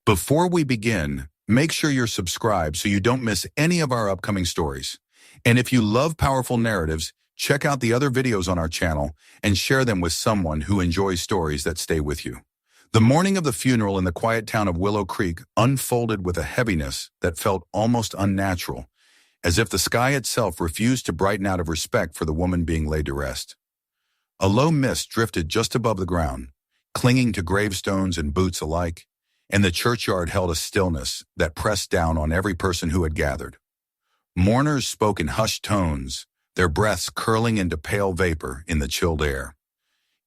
Before we begin, make sure you're subscribed so you don't miss any of our upcoming stories. And if you love powerful narratives, check out the other videos on our channel and share them with someone who enjoys stories that stay with you. The morning of the funeral in the quiet town of Willow Creek unfolded with a heaviness that felt almost unnatural, as if the sky itself refused to brighten out of respect for the woman being laid to rest. A low mist drifted just above the ground, clinging to gravestones and boots alike, and the churchyard held a stillness that pressed down on every person who had gathered. Mourners spoke in hushed tones, their breaths curling into pale vapor in the chilled air.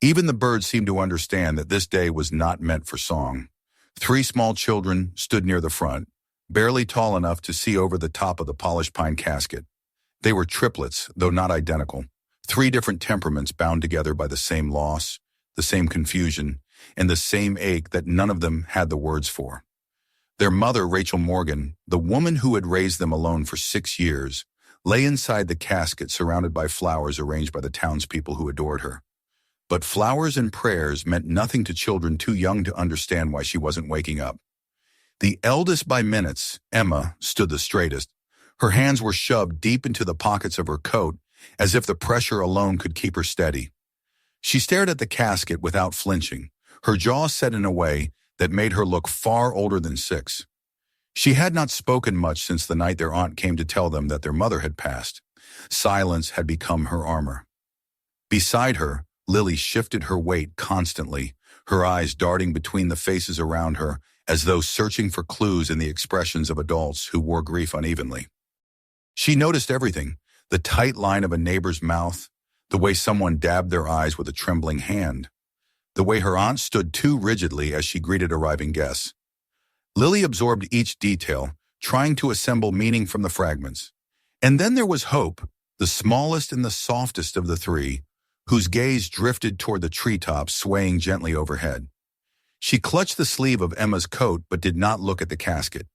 Even the birds seemed to understand that this day was not meant for song. 3 small children stood near the front, barely tall enough to see over the top of the polished pine casket. They were triplets, though not identical. 3 different temperaments bound together by the same loss, the same confusion, and the same ache that none of them had the words for. Their mother, Rachel Morgan, the woman who had raised them alone for 6 years, lay inside the casket surrounded by flowers arranged by the townspeople who adored her. But flowers and prayers meant nothing to children too young to understand why she wasn't waking up. The eldest by minutes, Emma, stood the straightest. Her hands were shoved deep into the pockets of her coat, as if the pressure alone could keep her steady. She stared at the casket without flinching, her jaw set in a way that made her look far older than 6. She had not spoken much since the night their aunt came to tell them that their mother had passed. Silence had become her armor. Beside her, Lily shifted her weight constantly, her eyes darting between the faces around her as though searching for clues in the expressions of adults who wore grief unevenly. She noticed everything, the tight line of a neighbor's mouth, the way someone dabbed their eyes with a trembling hand, the way her aunt stood too rigidly as she greeted arriving guests. Lily absorbed each detail, trying to assemble meaning from the fragments. And then there was Hope, the smallest and the softest of the 3, whose gaze drifted toward the treetops swaying gently overhead. She clutched the sleeve of Emma's coat but did not look at the casket.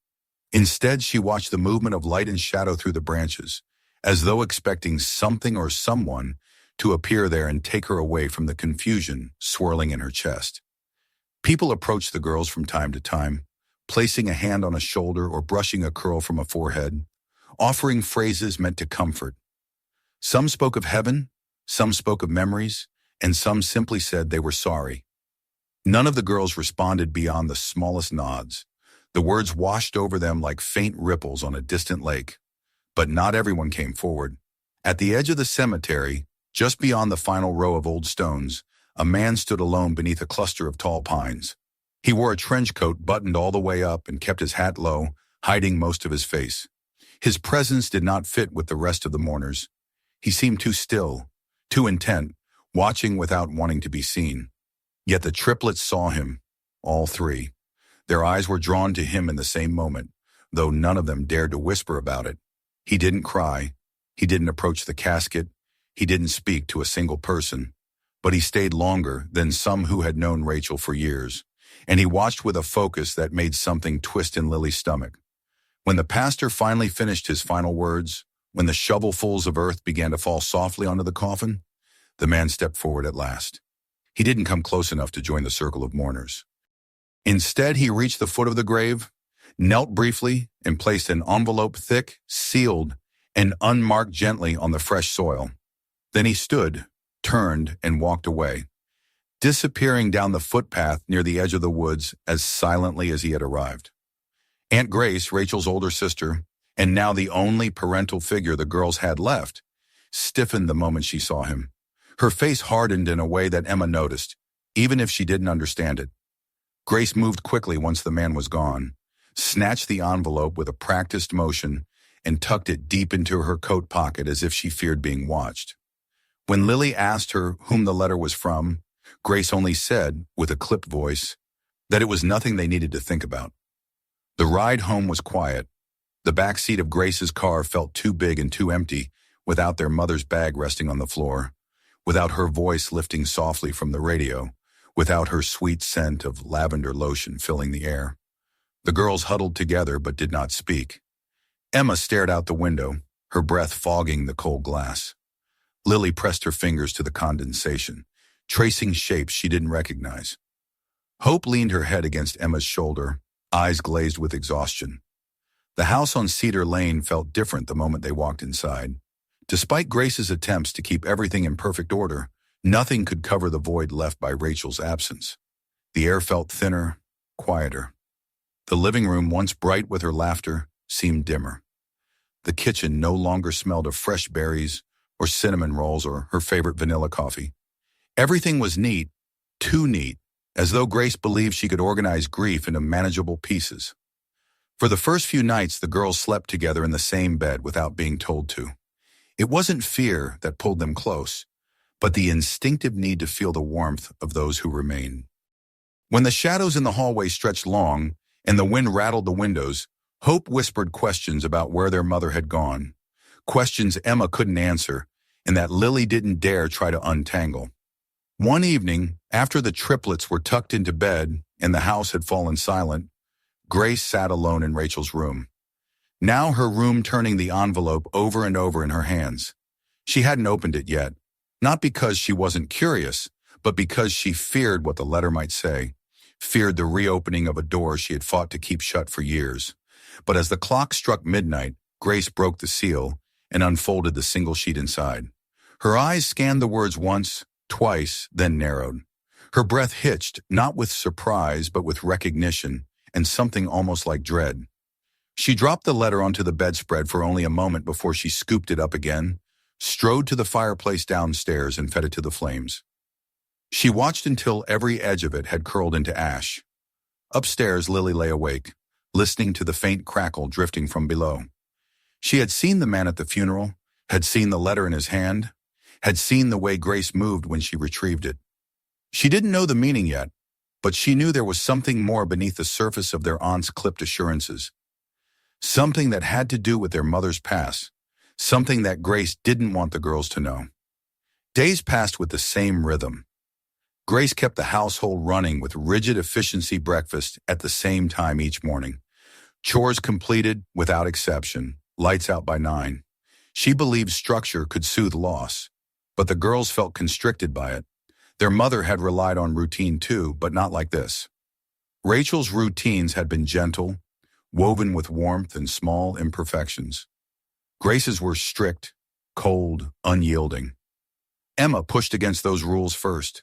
Instead, she watched the movement of light and shadow through the branches, as though expecting something or someone to appear there and take her away from the confusion swirling in her chest. People approached the girls from time to time, placing a hand on a shoulder or brushing a curl from a forehead, offering phrases meant to comfort. Some spoke of heaven, some spoke of memories, and some simply said they were sorry. None of the girls responded beyond the smallest nods. The words washed over them like faint ripples on a distant lake. But not everyone came forward. At the edge of the cemetery, just beyond the final row of old stones, a man stood alone beneath a cluster of tall pines. He wore a trench coat buttoned all the way up and kept his hat low, hiding most of his face. His presence did not fit with the rest of the mourners. He seemed too still, too intent, watching without wanting to be seen. Yet the triplets saw him, all 3. Their eyes were drawn to him in the same moment, though none of them dared to whisper about it. He didn't cry. He didn't approach the casket. He didn't speak to a single person. But he stayed longer than some who had known Rachel for years, and he watched with a focus that made something twist in Lily's stomach. When the pastor finally finished his final words, when the shovelfuls of earth began to fall softly onto the coffin, the man stepped forward at last. He didn't come close enough to join the circle of mourners. Instead, he reached the foot of the grave, knelt briefly, and placed an envelope thick, sealed, and unmarked gently on the fresh soil. Then he stood, turned, and walked away, disappearing down the footpath near the edge of the woods as silently as he had arrived. Aunt Grace, Rachel's older sister, and now the only parental figure the girls had left, stiffened the moment she saw him. Her face hardened in a way that Emma noticed, even if she didn't understand it. Grace moved quickly once the man was gone, snatched the envelope with a practiced motion, and tucked it deep into her coat pocket as if she feared being watched. When Lily asked her whom the letter was from, Grace only said, with a clipped voice, that it was nothing they needed to think about. The ride home was quiet. The back seat of Grace's car felt too big and too empty without their mother's bag resting on the floor, without her voice lifting softly from the radio, without her sweet scent of lavender lotion filling the air. The girls huddled together but did not speak. Emma stared out the window, her breath fogging the cold glass. Lily pressed her fingers to the condensation, tracing shapes she didn't recognize. Hope leaned her head against Emma's shoulder, eyes glazed with exhaustion. The house on Cedar Lane felt different the moment they walked inside. Despite Grace's attempts to keep everything in perfect order, nothing could cover the void left by Rachel's absence. The air felt thinner, quieter. The living room, once bright with her laughter, seemed dimmer. The kitchen no longer smelled of fresh berries or cinnamon rolls or her favorite vanilla coffee. Everything was neat, too neat, as though Grace believed she could organize grief into manageable pieces. For the first few nights, the girls slept together in the same bed without being told to. It wasn't fear that pulled them close, but the instinctive need to feel the warmth of those who remain. When the shadows in the hallway stretched long and the wind rattled the windows, Hope whispered questions about where their mother had gone, questions Emma couldn't answer and that Lily didn't dare try to untangle. One evening, after the triplets were tucked into bed and the house had fallen silent, Grace sat alone in Rachel's room. Now her room turning the envelope over and over in her hands. She hadn't opened it yet, not because she wasn't curious, but because she feared what the letter might say, feared the reopening of a door she had fought to keep shut for years. But as the clock struck midnight, Grace broke the seal and unfolded the single sheet inside. Her eyes scanned the words once, twice, then narrowed. Her breath hitched, not with surprise, but with recognition and something almost like dread. She dropped the letter onto the bedspread for only a moment before she scooped it up again, strode to the fireplace downstairs and fed it to the flames. She watched until every edge of it had curled into ash. Upstairs, Lily lay awake, listening to the faint crackle drifting from below. She had seen the man at the funeral, had seen the letter in his hand, had seen the way Grace moved when she retrieved it. She didn't know the meaning yet, but she knew there was something more beneath the surface of their aunt's clipped assurances. Something that had to do with their mother's past, something that Grace didn't want the girls to know. Days passed with the same rhythm. Grace kept the household running with rigid efficiency breakfast at the same time each morning. Chores completed without exception, lights out by 9. She believed structure could soothe loss, but the girls felt constricted by it. Their mother had relied on routine too, but not like this. Rachel's routines had been gentle, woven with warmth and small imperfections. Grace's were strict, cold, unyielding. Emma pushed against those rules first.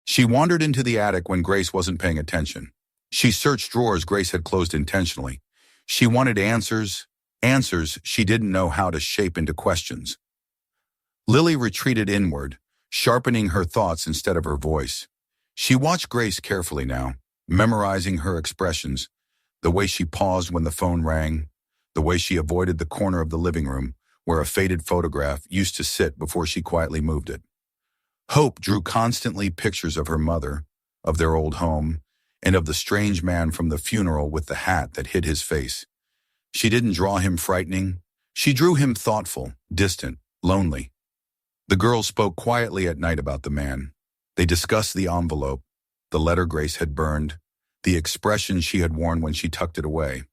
She wandered into the attic when Grace wasn't paying attention. She searched drawers Grace had closed intentionally. She wanted answers she didn't know how to shape into questions. Lily retreated inward, sharpening her thoughts instead of her voice. She watched Grace carefully now, memorizing her expressions, the way she paused when the phone rang, the way she avoided the corner of the living room where a faded photograph used to sit before she quietly moved it. Hope drew constantly pictures of her mother, of their old home, and of the strange man from the funeral with the hat that hid his face. She didn't draw him frightening. She drew him thoughtful, distant, lonely. The girls spoke quietly at night about the man. They discussed the envelope, the letter Grace had burned, the expression she had worn when she tucked it away.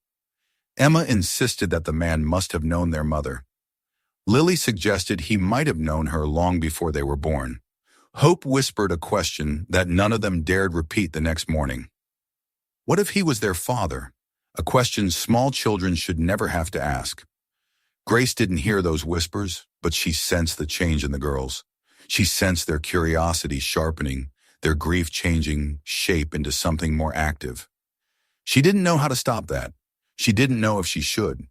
Emma insisted that the man must have known their mother. Lily suggested he might have known her long before they were born. Hope whispered a question that none of them dared repeat the next morning. What if he was their father? A question small children should never have to ask. Grace didn't hear those whispers, but she sensed the change in the girls. She sensed their curiosity sharpening, their grief changing shape into something more active. She didn't know how to stop that. She didn't know if she should,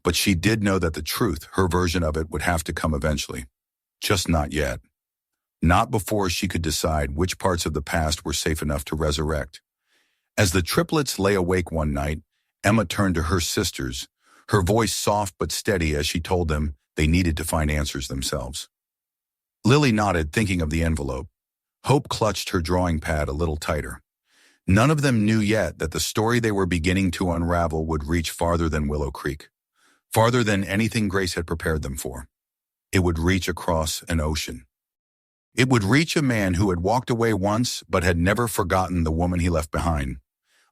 but she did know that the truth, her version of it, would have to come eventually. Just not yet. Not before she could decide which parts of the past were safe enough to resurrect. As the triplets lay awake one night, Emma turned to her sisters, her voice soft but steady as she told them they needed to find answers themselves. Lily nodded, thinking of the envelope. Hope clutched her drawing pad a little tighter. None of them knew yet that the story they were beginning to unravel would reach farther than Willow Creek, farther than anything Grace had prepared them for. It would reach across an ocean. It would reach a man who had walked away once but had never forgotten the woman he left behind.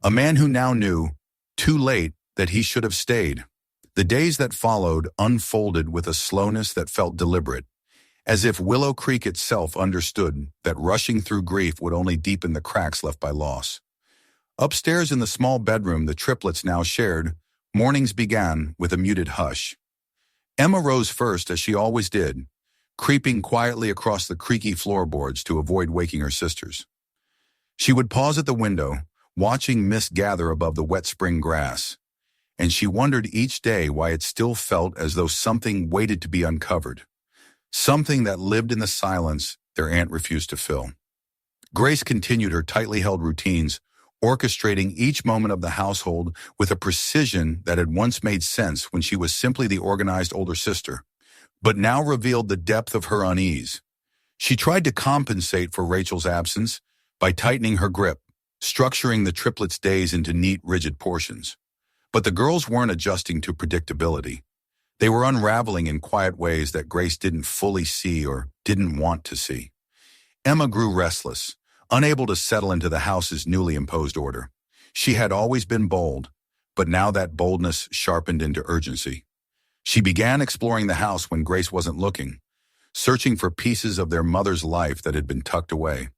A man who now knew, too late, that he should have stayed. The days that followed unfolded with a slowness that felt deliberate, as if Willow Creek itself understood that rushing through grief would only deepen the cracks left by loss. Upstairs in the small bedroom the triplets now shared, mornings began with a muted hush. Emma rose first, as she always did, creeping quietly across the creaky floorboards to avoid waking her sisters. She would pause at the window, watching mist gather above the wet spring grass, and she wondered each day why it still felt as though something waited to be uncovered, something that lived in the silence their aunt refused to fill. Grace continued her tightly held routines, orchestrating each moment of the household with a precision that had once made sense when she was simply the organized older sister, but now revealed the depth of her unease. She tried to compensate for Rachel's absence by tightening her grip, structuring the triplets' days into neat, rigid portions. But the girls weren't adjusting to predictability. They were unraveling in quiet ways that Grace didn't fully see or didn't want to see. Emma grew restless, unable to settle into the house's newly imposed order. She had always been bold, but now that boldness sharpened into urgency. She began exploring the house when Grace wasn't looking, searching for pieces of their mother's life that had been tucked away.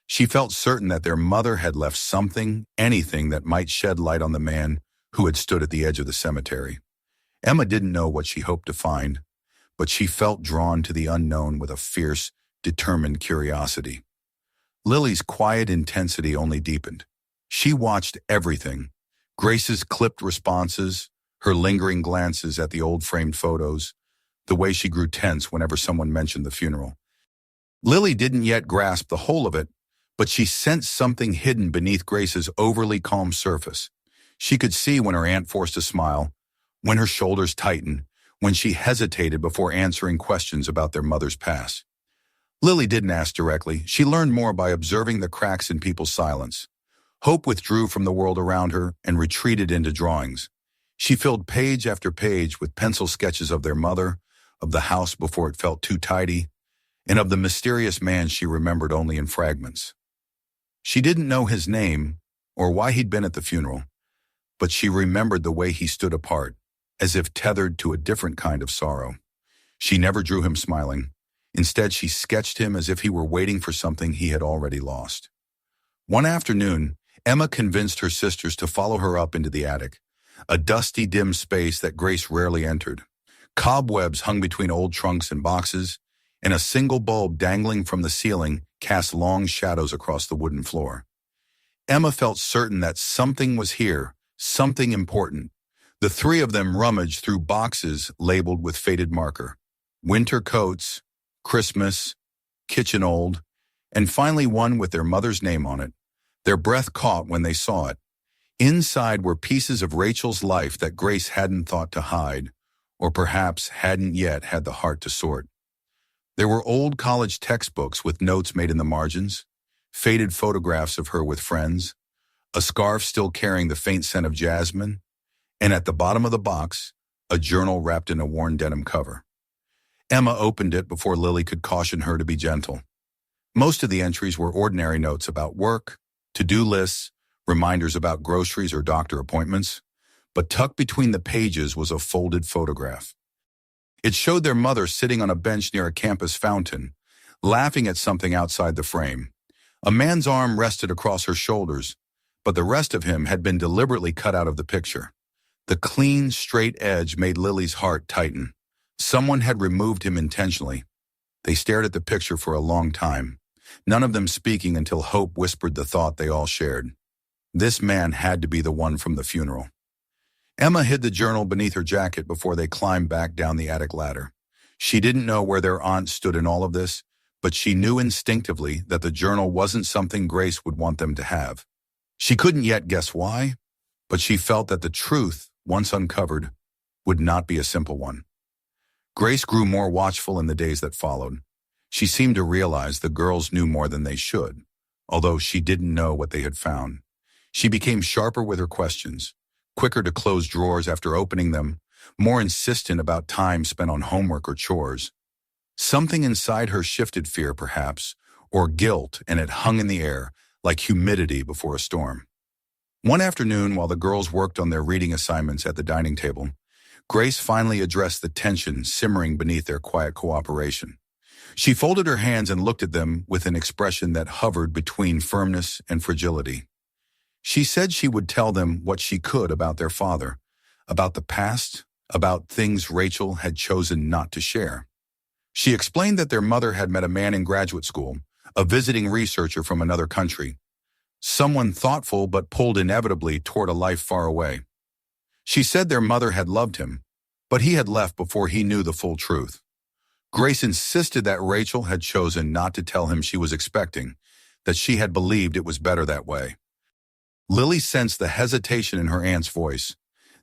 She felt certain that their mother had left something, anything that might shed light on the man who had stood at the edge of the cemetery. Emma didn't know what she hoped to find, but she felt drawn to the unknown with a fierce, determined curiosity. Lily's quiet intensity only deepened. She watched everything: Grace's clipped responses, her lingering glances at the old framed photos, the way she grew tense whenever someone mentioned the funeral. Lily didn't yet grasp the whole of it, but she sensed something hidden beneath Grace's overly calm surface. She could see when her aunt forced a smile, when her shoulders tightened, when she hesitated before answering questions about their mother's past. Lily didn't ask directly. She learned more by observing the cracks in people's silence. Hope withdrew from the world around her and retreated into drawings. She filled page after page with pencil sketches of their mother, of the house before it felt too tidy, and of the mysterious man she remembered only in fragments. She didn't know his name or why he'd been at the funeral, but she remembered the way he stood apart, as if tethered to a different kind of sorrow. She never drew him smiling. Instead, she sketched him as if he were waiting for something he had already lost. One afternoon, Emma convinced her sisters to follow her up into the attic, a dusty, dim space that Grace rarely entered. Cobwebs hung between old trunks and boxes, and a single bulb dangling from the ceiling cast long shadows across the wooden floor. Emma felt certain that something was here, something important. The three of them rummaged through boxes labeled with faded marker: winter coats, Christmas, kitchen old, and finally one with their mother's name on it. Their breath caught when they saw it. Inside were pieces of Rachel's life that Grace hadn't thought to hide, or perhaps hadn't yet had the heart to sort. There were old college textbooks with notes made in the margins, faded photographs of her with friends, a scarf still carrying the faint scent of jasmine, and at the bottom of the box, a journal wrapped in a worn denim cover. Emma opened it before Lily could caution her to be gentle. Most of the entries were ordinary notes about work, to-do lists, reminders about groceries or doctor appointments, but tucked between the pages was a folded photograph. It showed their mother sitting on a bench near a campus fountain, laughing at something outside the frame. A man's arm rested across her shoulders, but the rest of him had been deliberately cut out of the picture. The clean, straight edge made Lily's heart tighten. Someone had removed him intentionally. They stared at the picture for a long time, none of them speaking until Hope whispered the thought they all shared. This man had to be the one from the funeral. Emma hid the journal beneath her jacket before they climbed back down the attic ladder. She didn't know where their aunt stood in all of this, but she knew instinctively that the journal wasn't something Grace would want them to have. She couldn't yet guess why, but she felt that the truth, once uncovered, would not be a simple one. Grace grew more watchful in the days that followed. She seemed to realize the girls knew more than they should, although she didn't know what they had found. She became sharper with her questions, quicker to close drawers after opening them, more insistent about time spent on homework or chores. Something inside her shifted fear, perhaps, or guilt, and it hung in the air like humidity before a storm. One afternoon, while the girls worked on their reading assignments at the dining table, Grace finally addressed the tension simmering beneath their quiet cooperation. She folded her hands and looked at them with an expression that hovered between firmness and fragility. She said she would tell them what she could about their father, about the past, about things Rachel had chosen not to share. She explained that their mother had met a man in graduate school, a visiting researcher from another country, someone thoughtful but pulled inevitably toward a life far away. She said their mother had loved him, but he had left before he knew the full truth. Grace insisted that Rachel had chosen not to tell him she was expecting, that she had believed it was better that way. Lily sensed the hesitation in her aunt's voice.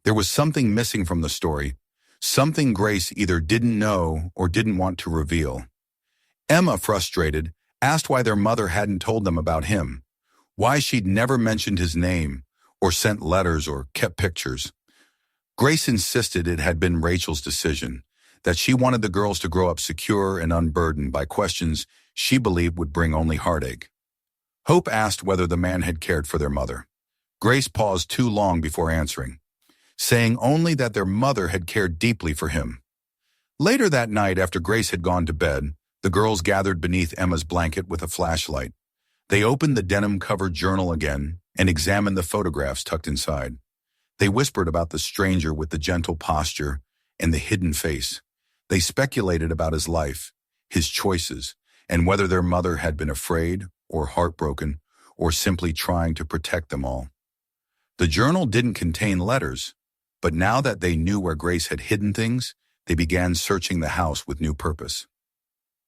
There was something missing from the story, something Grace either didn't know or didn't want to reveal. Emma, frustrated, asked why their mother hadn't told them about him, why she'd never mentioned his name, or sent letters or kept pictures. Grace insisted it had been Rachel's decision, that she wanted the girls to grow up secure and unburdened by questions she believed would bring only heartache. Hope asked whether the man had cared for their mother. Grace paused too long before answering, saying only that their mother had cared deeply for him. Later that night, after Grace had gone to bed, the girls gathered beneath Emma's blanket with a flashlight. They opened the denim-covered journal again and examined the photographs tucked inside. They whispered about the stranger with the gentle posture and the hidden face. They speculated about his life, his choices, and whether their mother had been afraid or heartbroken or simply trying to protect them all. The journal didn't contain letters, but now that they knew where Grace had hidden things, they began searching the house with new purpose.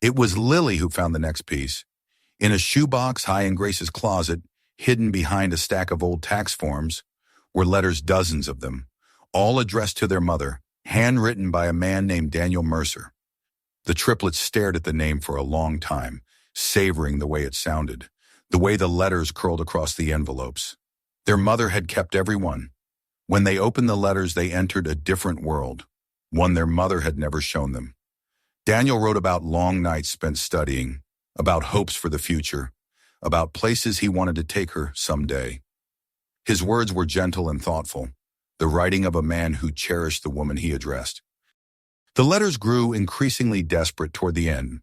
It was Lily who found the next piece. In a shoebox high in Grace's closet, hidden behind a stack of old tax forms, were letters, dozens of them, all addressed to their mother, handwritten by a man named Daniel Mercer. The triplets stared at the name for a long time, savoring the way it sounded, the way the letters curled across the envelopes. Their mother had kept every one. When they opened the letters, they entered a different world, one their mother had never shown them. Daniel wrote about long nights spent studying, about hopes for the future, about places he wanted to take her someday. His words were gentle and thoughtful, the writing of a man who cherished the woman he addressed. The letters grew increasingly desperate toward the end.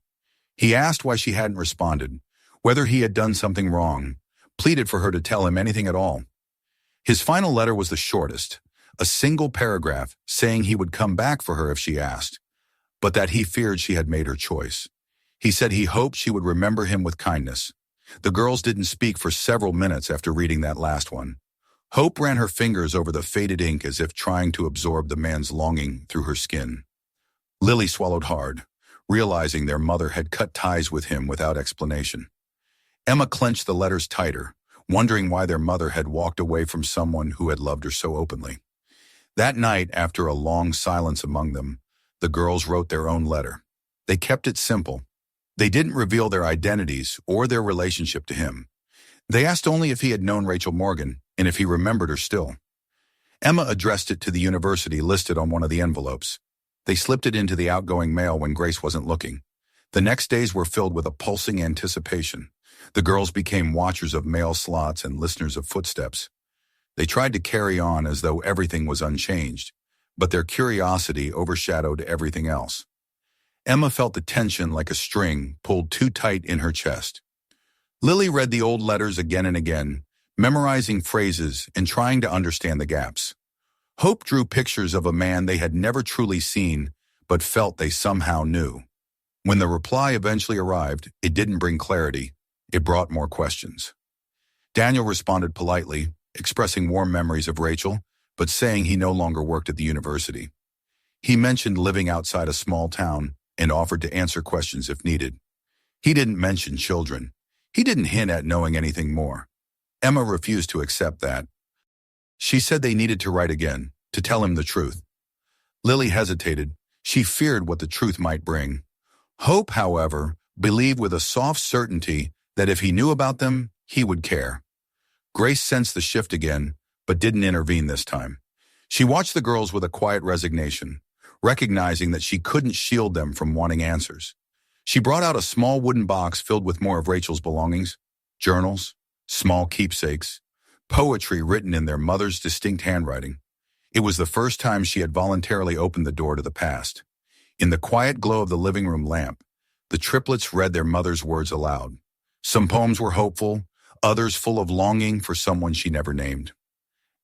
He asked why she hadn't responded, whether he had done something wrong, pleaded for her to tell him anything at all. His final letter was the shortest, a single paragraph saying he would come back for her if she asked, but that he feared she had made her choice. He said he hoped she would remember him with kindness. The girls didn't speak for several minutes after reading that last one. Hope ran her fingers over the faded ink as if trying to absorb the man's longing through her skin. Lily swallowed hard, realizing their mother had cut ties with him without explanation. Emma clenched the letters tighter, wondering why their mother had walked away from someone who had loved her so openly. That night, after a long silence among them, the girls wrote their own letter. They kept it simple. They didn't reveal their identities or their relationship to him. They asked only if he had known Rachel Morgan and if he remembered her still. Emma addressed it to the university listed on one of the envelopes. They slipped it into the outgoing mail when Grace wasn't looking. The next days were filled with a pulsing anticipation. The girls became watchers of mail slots and listeners of footsteps. They tried to carry on as though everything was unchanged, but their curiosity overshadowed everything else. Emma felt the tension like a string pulled too tight in her chest. Lily read the old letters again and again, memorizing phrases and trying to understand the gaps. Hope drew pictures of a man they had never truly seen, but felt they somehow knew. When the reply eventually arrived, it didn't bring clarity. It brought more questions. Daniel responded politely, expressing warm memories of Rachel, but saying he no longer worked at the university. He mentioned living outside a small town and offered to answer questions if needed. He didn't mention children. He didn't hint at knowing anything more. Emma refused to accept that. She said they needed to write again, to tell him the truth. Lily hesitated. She feared what the truth might bring. Hope, however, believed with a soft certainty that if he knew about them, he would care. Grace sensed the shift again, but didn't intervene this time. She watched the girls with a quiet resignation, recognizing that she couldn't shield them from wanting answers. She brought out a small wooden box filled with more of Rachel's belongings, journals, small keepsakes, poetry written in their mother's distinct handwriting. It was the first time she had voluntarily opened the door to the past. In the quiet glow of the living room lamp, the triplets read their mother's words aloud. Some poems were hopeful, others full of longing for someone she never named.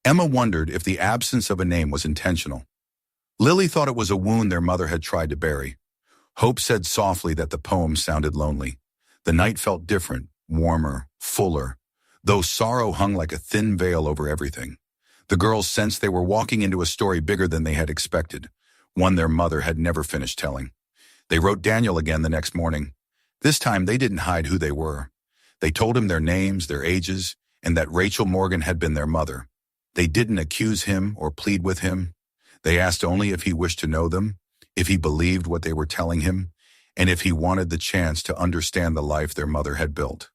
Emma wondered if the absence of a name was intentional. Lily thought it was a wound their mother had tried to bury. Hope said softly that the poem sounded lonely. The night felt different, warmer, fuller, though sorrow hung like a thin veil over everything. The girls sensed they were walking into a story bigger than they had expected, one their mother had never finished telling. They wrote Daniel again the next morning. This time they didn't hide who they were. They told him their names, their ages, and that Rachel Morgan had been their mother. They didn't accuse him or plead with him. They asked only if he wished to know them, if he believed what they were telling him, and if he wanted the chance to understand the life their mother had built.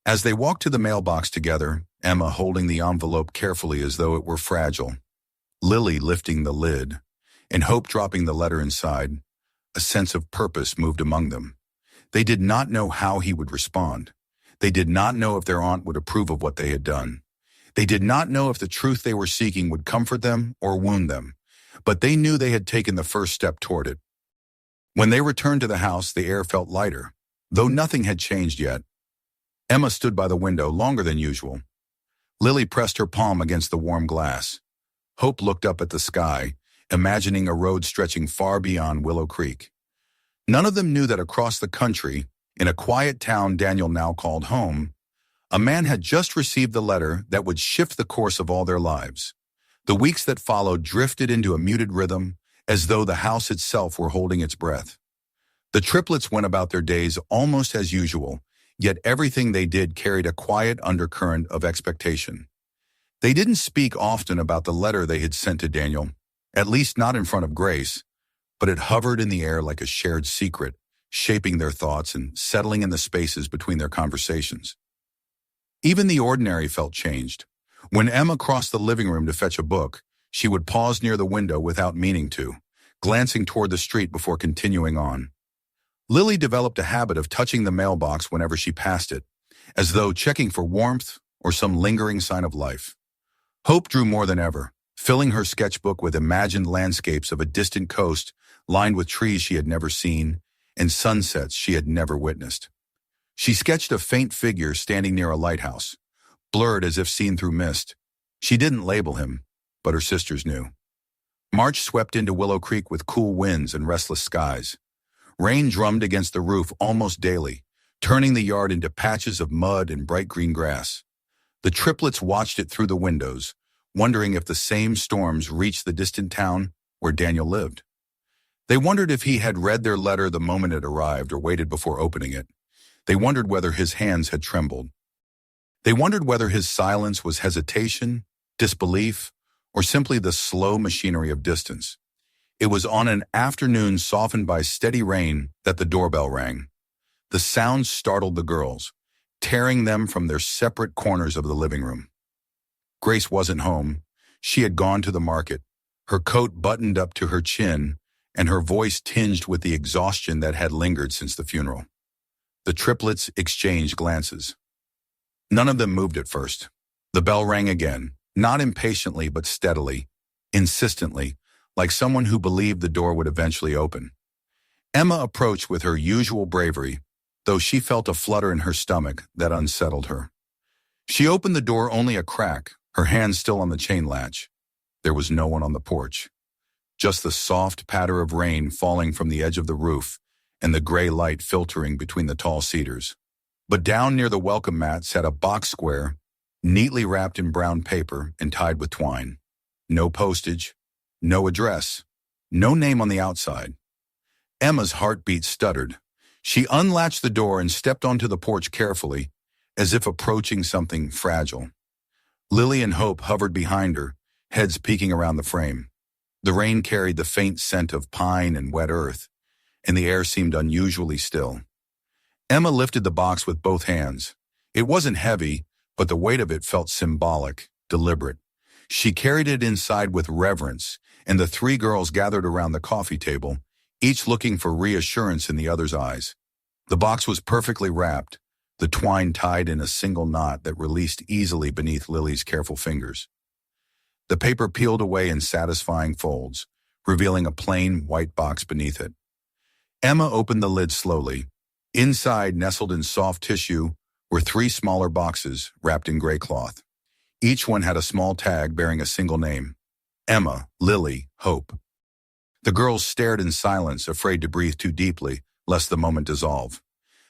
As they walked to the mailbox together, Emma holding the envelope carefully as though it were fragile, Lily lifting the lid, and Hope dropping the letter inside, a sense of purpose moved among them. They did not know how he would respond. They did not know if their aunt would approve of what they had done. They did not know if the truth they were seeking would comfort them or wound them, but they knew they had taken the first step toward it. When they returned to the house, the air felt lighter, though nothing had changed yet. Emma stood by the window longer than usual. Lily pressed her palm against the warm glass. Hope looked up at the sky, imagining a road stretching far beyond Willow Creek. None of them knew that across the country, in a quiet town Daniel now called home, a man had just received the letter that would shift the course of all their lives. The weeks that followed drifted into a muted rhythm, as though the house itself were holding its breath. The triplets went about their days almost as usual, yet everything they did carried a quiet undercurrent of expectation. They didn't speak often about the letter they had sent to Daniel, at least not in front of Grace, but it hovered in the air like a shared secret, shaping their thoughts and settling in the spaces between their conversations. Even the ordinary felt changed. When Emma crossed the living room to fetch a book, she would pause near the window without meaning to, glancing toward the street before continuing on. Lily developed a habit of touching the mailbox whenever she passed it, as though checking for warmth or some lingering sign of life. Hope drew more than ever, filling her sketchbook with imagined landscapes of a distant coast lined with trees she had never seen and sunsets she had never witnessed. She sketched a faint figure standing near a lighthouse, blurred as if seen through mist. She didn't label him, but her sisters knew. March swept into Willow Creek with cool winds and restless skies. Rain drummed against the roof almost daily, turning the yard into patches of mud and bright green grass. The triplets watched it through the windows, wondering if the same storms reached the distant town where Daniel lived. They wondered if he had read their letter the moment it arrived or waited before opening it. They wondered whether his hands had trembled. They wondered whether his silence was hesitation, disbelief, or simply the slow machinery of distance. It was on an afternoon softened by steady rain that the doorbell rang. The sound startled the girls, tearing them from their separate corners of the living room. Grace wasn't home. She had gone to the market, her coat buttoned up to her chin and her voice tinged with the exhaustion that had lingered since the funeral. The triplets exchanged glances. None of them moved at first. The bell rang again, not impatiently but steadily, insistently, like someone who believed the door would eventually open. Emma approached with her usual bravery, though she felt a flutter in her stomach that unsettled her. She opened the door only a crack, her hand still on the chain latch. There was no one on the porch. Just the soft patter of rain falling from the edge of the roof and the gray light filtering between the tall cedars. But down near the welcome mat sat a box square, neatly wrapped in brown paper and tied with twine. No postage, no address, no name on the outside. Emma's heartbeat stuttered. She unlatched the door and stepped onto the porch carefully, as if approaching something fragile. Lily and Hope hovered behind her, heads peeking around the frame. The rain carried the faint scent of pine and wet earth, and the air seemed unusually still. Emma lifted the box with both hands. It wasn't heavy, but the weight of it felt symbolic, deliberate. She carried it inside with reverence, and the three girls gathered around the coffee table, each looking for reassurance in the other's eyes. The box was perfectly wrapped, the twine tied in a single knot that released easily beneath Lily's careful fingers. The paper peeled away in satisfying folds, revealing a plain white box beneath it. Emma opened the lid slowly. Inside, nestled in soft tissue, were 3 smaller boxes wrapped in gray cloth. Each one had a small tag bearing a single name: Emma, Lily, Hope. The girls stared in silence, afraid to breathe too deeply, lest the moment dissolve.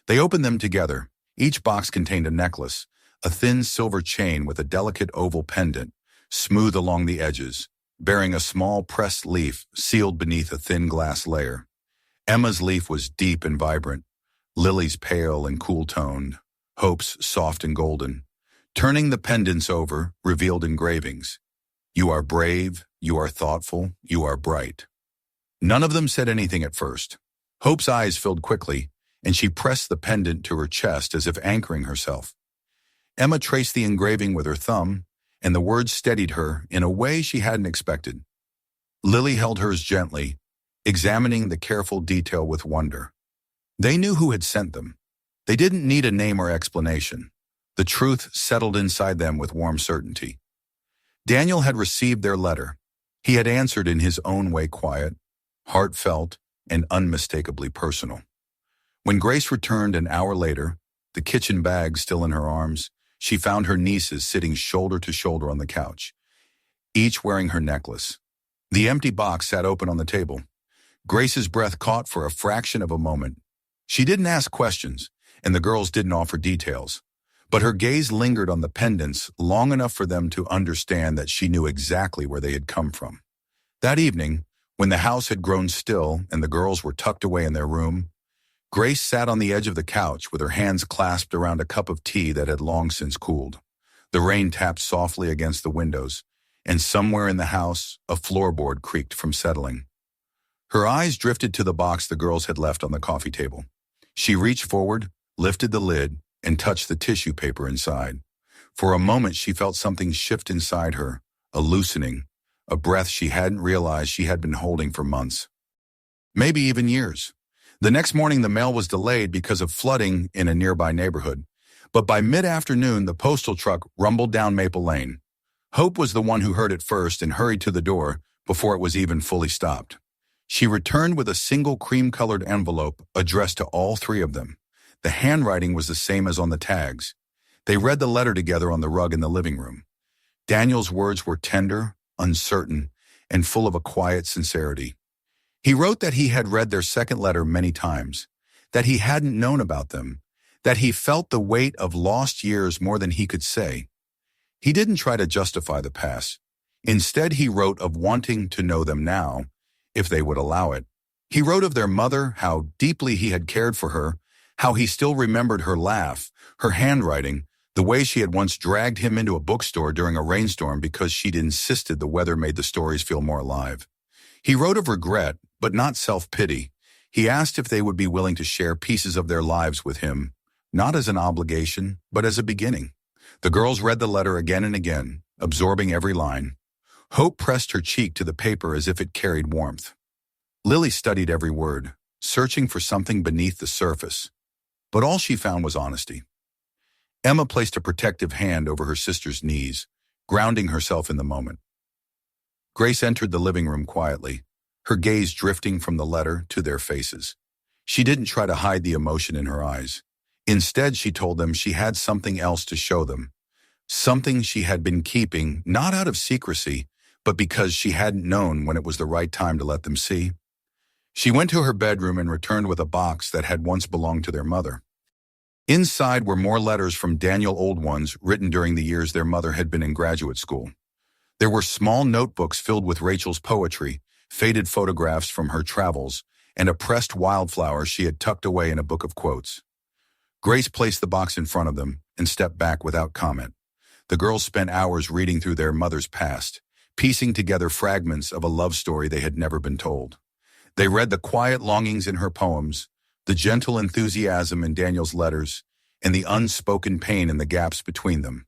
They opened them together. Each box contained a necklace, a thin silver chain with a delicate oval pendant, smooth along the edges, bearing a small pressed leaf sealed beneath a thin glass layer. Emma's leaf was deep and vibrant, Lily's pale and cool-toned, Hope's soft and golden. Turning the pendants over revealed engravings. You are brave, you are thoughtful, you are bright. None of them said anything at first. Hope's eyes filled quickly, and she pressed the pendant to her chest as if anchoring herself. Emma traced the engraving with her thumb, and the words steadied her in a way she hadn't expected. Lily held hers gently, examining the careful detail with wonder. They knew who had sent them. They didn't need a name or explanation. The truth settled inside them with warm certainty. Daniel had received their letter. He had answered in his own way, quiet, heartfelt, and unmistakably personal. When Grace returned an hour later, the kitchen bag still in her arms, she found her nieces sitting shoulder to shoulder on the couch, each wearing her necklace. The empty box sat open on the table. Grace's breath caught for a fraction of a moment. She didn't ask questions, and the girls didn't offer details, but her gaze lingered on the pendants long enough for them to understand that she knew exactly where they had come from. That evening, when the house had grown still and the girls were tucked away in their room, Grace sat on the edge of the couch with her hands clasped around a cup of tea that had long since cooled. The rain tapped softly against the windows, and somewhere in the house, a floorboard creaked from settling. Her eyes drifted to the box the girls had left on the coffee table. She reached forward, lifted the lid, and touched the tissue paper inside. For a moment she felt something shift inside her, a loosening, a breath she hadn't realized she had been holding for months. Maybe even years. The next morning the mail was delayed because of flooding in a nearby neighborhood, but by mid-afternoon the postal truck rumbled down Maple Lane. Hope was the one who heard it first and hurried to the door before it was even fully stopped. She returned with a single cream-colored envelope addressed to all 3 of them. The handwriting was the same as on the tags. They read the letter together on the rug in the living room. Daniel's words were tender, uncertain, and full of a quiet sincerity. He wrote that he had read their second letter many times, that he hadn't known about them, that he felt the weight of lost years more than he could say. He didn't try to justify the past. Instead, he wrote of wanting to know them now, if they would allow it. He wrote of their mother, how deeply he had cared for her, how he still remembered her laugh, her handwriting, the way she had once dragged him into a bookstore during a rainstorm because she'd insisted the weather made the stories feel more alive. He wrote of regret, but not self-pity. He asked if they would be willing to share pieces of their lives with him, not as an obligation, but as a beginning. The girls read the letter again and again, absorbing every line. Hope pressed her cheek to the paper as if it carried warmth. Lily studied every word, searching for something beneath the surface, but all she found was honesty. Emma placed a protective hand over her sister's knees, grounding herself in the moment. Grace entered the living room quietly, her gaze drifting from the letter to their faces. She didn't try to hide the emotion in her eyes. Instead, she told them she had something else to show them, something she had been keeping, not out of secrecy, but because she hadn't known when it was the right time to let them see. She went to her bedroom and returned with a box that had once belonged to their mother. Inside were more letters from Daniel, old ones written during the years their mother had been in graduate school. There were small notebooks filled with Rachel's poetry, faded photographs from her travels, and a pressed wildflower she had tucked away in a book of quotes. Grace placed the box in front of them and stepped back without comment. The girls spent hours reading through their mother's past, piecing together fragments of a love story they had never been told. They read the quiet longings in her poems, the gentle enthusiasm in Daniel's letters, and the unspoken pain in the gaps between them.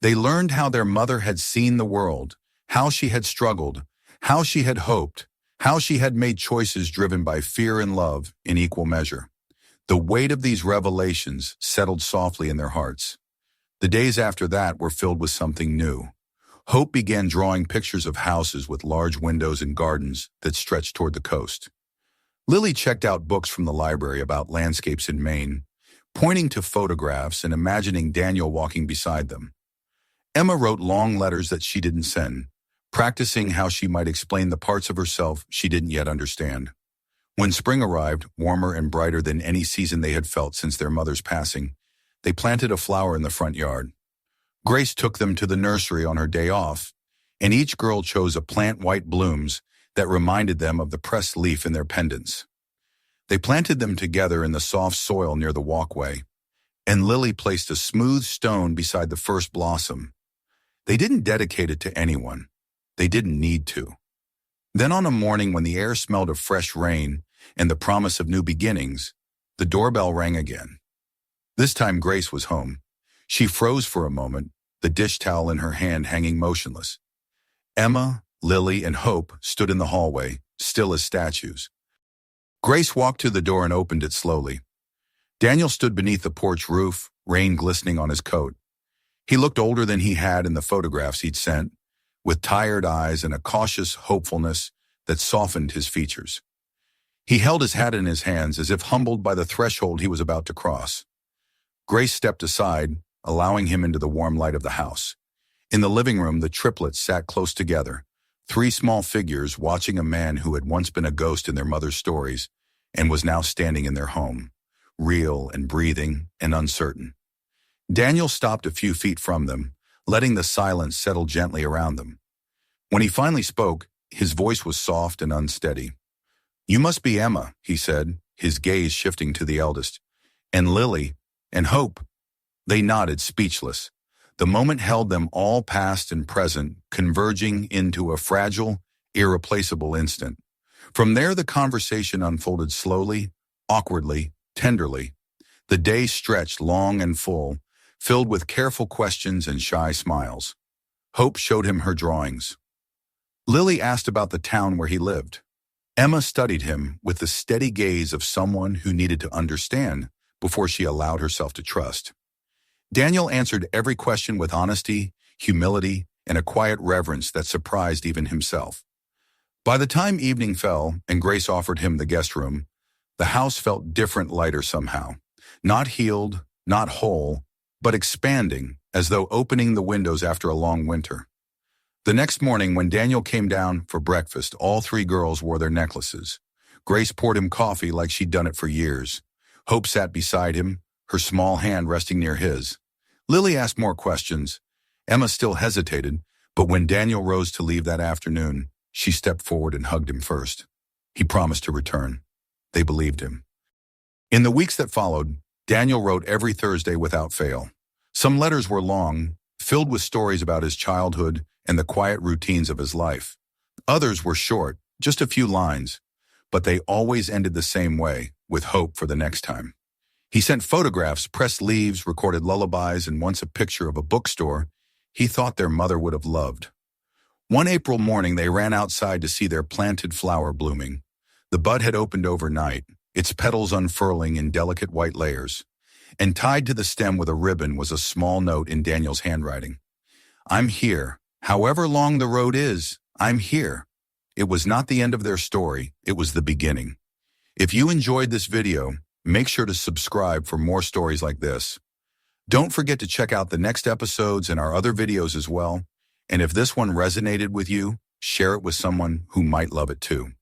They learned how their mother had seen the world, how she had struggled, how she had hoped, how she had made choices driven by fear and love in equal measure. The weight of these revelations settled softly in their hearts. The days after that were filled with something new. Hope began drawing pictures of houses with large windows and gardens that stretched toward the coast. Lily checked out books from the library about landscapes in Maine, pointing to photographs and imagining Daniel walking beside them. Emma wrote long letters that she didn't send, practicing how she might explain the parts of herself she didn't yet understand. When spring arrived, warmer and brighter than any season they had felt since their mother's passing, they planted a flower in the front yard. Grace took them to the nursery on her day off, and each girl chose a plant white blooms that reminded them of the pressed leaf in their pendants. They planted them together in the soft soil near the walkway, and Lily placed a smooth stone beside the first blossom. They didn't dedicate it to anyone. They didn't need to. Then on a morning when the air smelled of fresh rain and the promise of new beginnings, the doorbell rang again. This time Grace was home. She froze for a moment, the dish towel in her hand hanging motionless. Emma, Lily, and Hope stood in the hallway, still as statues. Grace walked to the door and opened it slowly. Daniel stood beneath the porch roof, rain glistening on his coat. He looked older than he had in the photographs he'd sent, with tired eyes and a cautious hopefulness that softened his features. He held his hat in his hands as if humbled by the threshold he was about to cross. Grace stepped aside, allowing him into the warm light of the house. In the living room, the triplets sat close together, three small figures watching a man who had once been a ghost in their mother's stories and was now standing in their home, real and breathing and uncertain. Daniel stopped a few feet from them, letting the silence settle gently around them. When he finally spoke, his voice was soft and unsteady. "You must be Emma," he said, his gaze shifting to the eldest. "And Lily, and Hope." They nodded, speechless. The moment held them all, past and present, converging into a fragile, irreplaceable instant. From there, the conversation unfolded slowly, awkwardly, tenderly. The day stretched long and full, filled with careful questions and shy smiles. Hope showed him her drawings. Lily asked about the town where he lived. Emma studied him with the steady gaze of someone who needed to understand before she allowed herself to trust. Daniel answered every question with honesty, humility, and a quiet reverence that surprised even himself. By the time evening fell and Grace offered him the guest room, the house felt different, lighter somehow. Not healed, not whole, but expanding, as though opening the windows after a long winter. The next morning, when Daniel came down for breakfast, all three girls wore their necklaces. Grace poured him coffee like she'd done it for years. Hope sat beside him, her small hand resting near his. Lily asked more questions. Emma still hesitated, but when Daniel rose to leave that afternoon, she stepped forward and hugged him first. He promised to return. They believed him. In the weeks that followed, Daniel wrote every Thursday without fail. Some letters were long, filled with stories about his childhood and the quiet routines of his life. Others were short, just a few lines, but they always ended the same way, with hope for the next time. He sent photographs, pressed leaves, recorded lullabies, and once a picture of a bookstore he thought their mother would have loved. One April morning, they ran outside to see their planted flower blooming. The bud had opened overnight, its petals unfurling in delicate white layers, and tied to the stem with a ribbon was a small note in Daniel's handwriting. "I'm here. However long the road is, I'm here." It was not the end of their story, it was the beginning. If you enjoyed this video, make sure to subscribe for more stories like this. Don't forget to check out the next episodes and our other videos as well. And if this one resonated with you, share it with someone who might love it too.